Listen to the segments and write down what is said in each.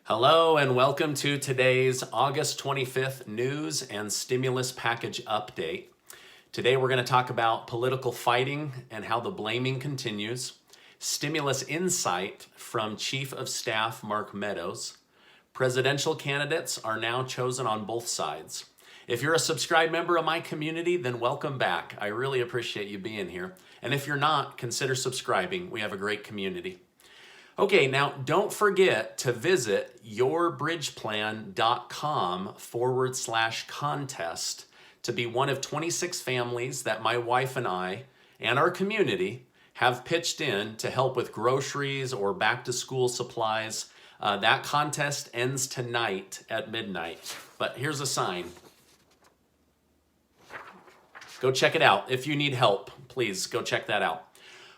Hello and welcome to today's August 25th news and stimulus package update. Today we're going to talk about political fighting and how the blaming continues, stimulus insight from Chief of Staff Mark Meadows. Presidential candidates are now chosen on both sides. If you're a subscribed member of my community, then welcome back. I really appreciate you being here. And if you're not, consider subscribing. We have a great community. Okay, now don't forget to visit yourbridgeplan.com/contest to be one of 26 families that my wife and I and our community have pitched in to help with groceries or back to school supplies. That contest ends tonight at midnight, but here's a sign. Go check it out. If you need help, please go check that out.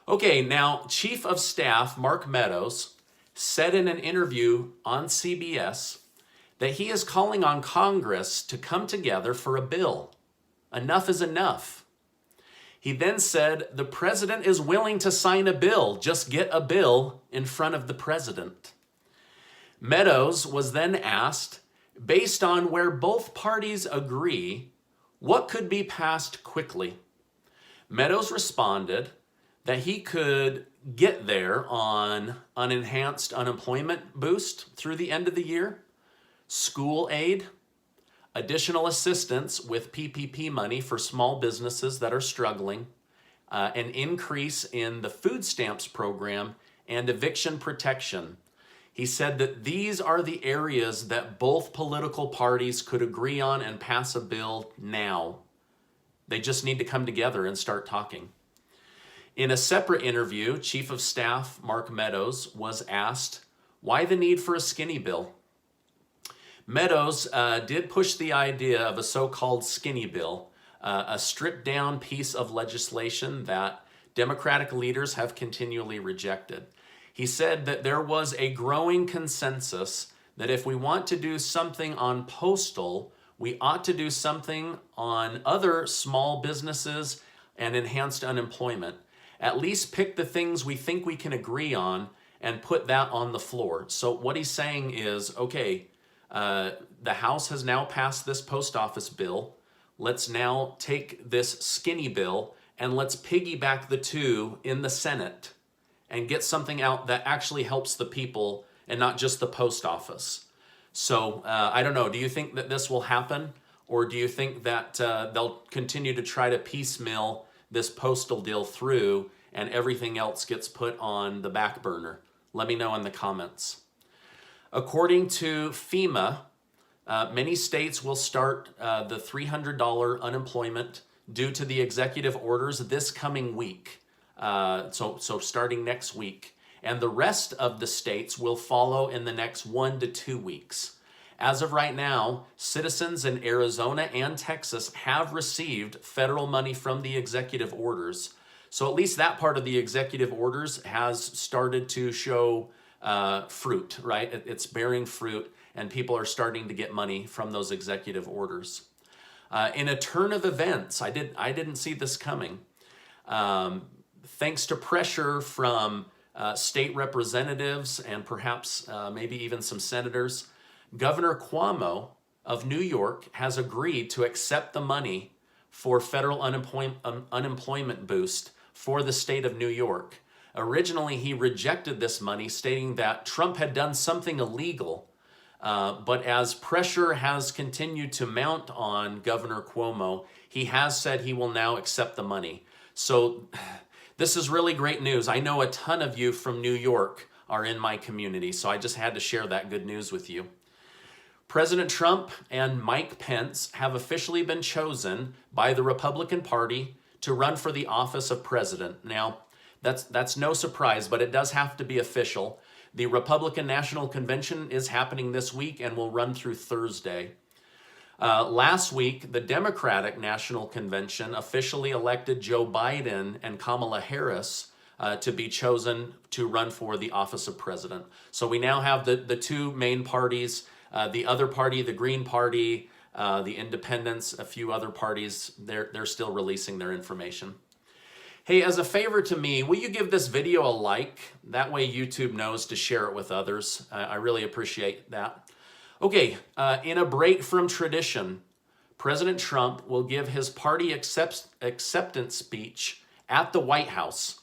Okay, now Chief of Staff Mark Meadows said in an interview on CBS that he is calling on Congress to come together for a bill. Enough is enough. He then said the president is willing to sign a bill. Just get a bill in front of the president. Meadows was then asked, based on where both parties agree, what could be passed quickly? Meadows responded that he could get there on an enhanced unemployment boost through the end of the year, school aid, additional assistance with PPP money for small businesses that are struggling, an increase in the food stamps program, and eviction protection. He said that these are the areas that both political parties could agree on and pass a bill now. They just need to come together and start talking. In a separate interview, Chief of Staff Mark Meadows was asked, why the need for a skinny bill? Meadows did push the idea of a so-called skinny bill, a stripped-down piece of legislation that Democratic leaders have continually rejected. He said that there was a growing consensus that if we want to do something on postal, we ought to do something on other small businesses and enhanced unemployment. At least pick the things we think we can agree on and put that on the floor. So what he's saying is, okay, the House has now passed this post office bill. Let's now take this skinny bill and let's piggyback the two in the Senate and get something out that actually helps the people and not just the post office. So I don't know, do you think that this will happen? Or do you think that they'll continue to try to piecemeal this postal deal through and everything else gets put on the back burner? Let me know in the comments. According to FEMA, many states will start the $300 unemployment due to the executive orders this coming week. So starting next week. And the rest of the states will follow in the next 1 to 2 weeks. As of right now, citizens in Arizona and Texas have received federal money from the executive orders. So at least that part of the executive orders has started to show fruit, right? It's bearing fruit, and people are starting to get money from those executive orders. In a turn of events, I didn't see this coming. Thanks to pressure from state representatives and perhaps maybe even some senators, Governor Cuomo of New York has agreed to accept the money for federal unemployment boost for the state of New York. Originally, he rejected this money, stating that Trump had done something illegal. But as pressure has continued to mount on Governor Cuomo, he has said he will now accept the money. So this is really great news. I know a ton of you from New York are in my community, so I just had to share that good news with you. President Trump and Mike Pence have officially been chosen by the Republican Party to run for the office of president. Now, that's no surprise, but it does have to be official. The Republican National Convention is happening this week and will run through Thursday. Last week, the Democratic National Convention officially elected Joe Biden and Kamala Harris to be chosen to run for the office of president. So we now have the two main parties. The other party, the Green Party, the Independents, a few other parties, they're still releasing their information. Hey, as a favor to me, will you give this video a like? That way YouTube knows to share it with others. I really appreciate that. Okay, in a break from tradition, President Trump will give his party acceptance speech at the White House.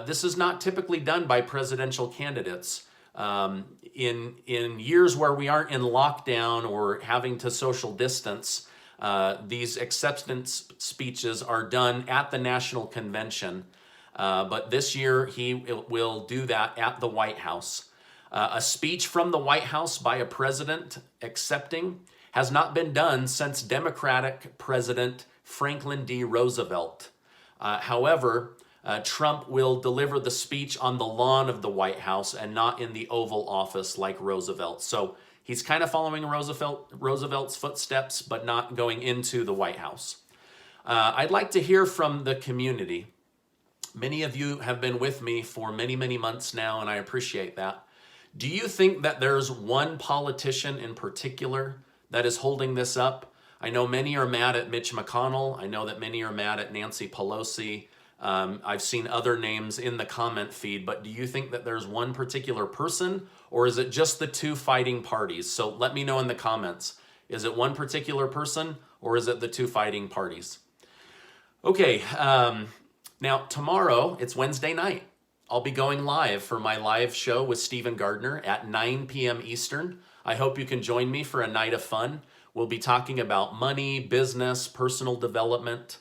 This is not typically done by presidential candidates. In years where we aren't in lockdown or having to social distance, these acceptance speeches are done at the National Convention. But this year he will do that at the White House. A speech from the White House by a president accepting has not been done since Democratic President Franklin D. Roosevelt. However, Trump will deliver the speech on the lawn of the White House and not in the Oval Office like Roosevelt. So he's kind of following Roosevelt's footsteps, but not going into the White House. I'd like to hear from the community. Many of you have been with me for many, many months now, and I appreciate that. Do you think that there's one politician in particular that is holding this up? I know many are mad at Mitch McConnell. I know that many are mad at Nancy Pelosi. I've seen other names in the comment feed, but do you think that there's one particular person, or is it just the two fighting parties? So let me know in the comments. Is it one particular person, or is it the two fighting parties? Okay, now tomorrow, it's Wednesday night. I'll be going live for my live show with Stephen Gardner at 9 p.m. Eastern. I hope you can join me for a night of fun. We'll be talking about money, business, personal development.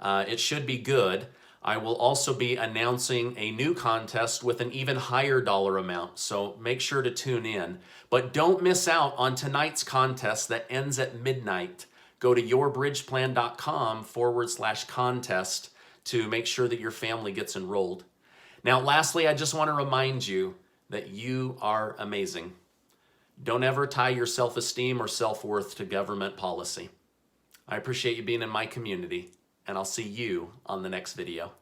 It should be good. I will also be announcing a new contest with an even higher dollar amount, so make sure to tune in. But don't miss out on tonight's contest that ends at midnight. Go to yourbridgeplan.com/contest to make sure that your family gets enrolled. Now, lastly, I just want to remind you that you are amazing. Don't ever tie your self-esteem or self-worth to government policy. I appreciate you being in my community, and I'll see you on the next video.